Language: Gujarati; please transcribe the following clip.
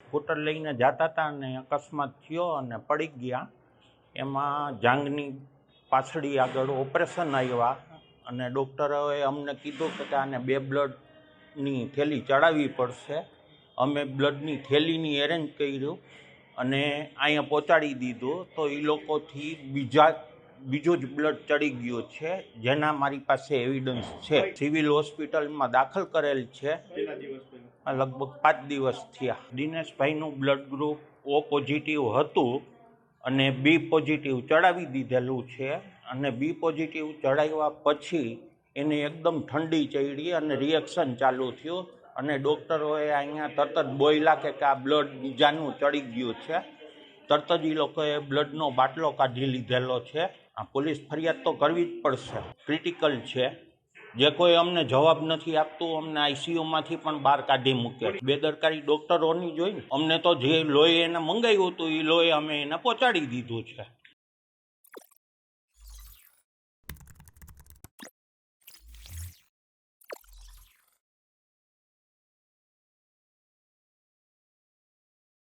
સ્કૂટર લઈને જતા હતા અને અકસ્માત થયો અને પડી ગયા. એમાં જાંઘની પાછળી આગળ ઓપરેશન આવ્યા અને ડૉક્ટરોએ અમને કીધું કે આને 2 બ્લડની થેલી ચડાવવી પડશે. અમે બ્લડની થેલીની એરેન્જ કર્યું અને અહીંયા પહોંચાડી દીધું. તો એ લોકોથી બીજો જ બ્લડ ચડી ગયો છે, જેના મારી પાસે એવિડન્સ છે. સિવિલ હોસ્પિટલમાં દાખલ કરેલ છે. લગભગ 5 દિવસ થયા. દિનેશભાઈનું બ્લડ ગ્રુપ O પોઝિટિવ હતું અને B પોઝિટિવ ચડાવી દીધેલું છે. અને B પોઝિટિવ ચડાવ્યા પછી એને એકદમ ઠંડી ચડી અને રિએક્શન ચાલુ થયું અને ડૉક્ટરોએ અહીંયા તરત જ બોલ્યા કે આ બ્લડ બીજાનું ચડી ગયું છે. તરત જ એ લોકોએ બ્લડનો બાટલો કાઢી લીધેલો છે. આ પોલીસ ફરિયાદ તો કરવી જ પડશે. ક્રિટિકલ છે. જે કોઈ અમને જવાબ નથી આપતું, અમને ICUમાંથી પણ બહાર કાઢી મૂકે. બેદરકારી ડૉક્ટરોની જોઈને અમને તો જે લોહી એને મંગાવ્યું હતું એ લોહી અમે એને પહોંચાડી દીધું છે.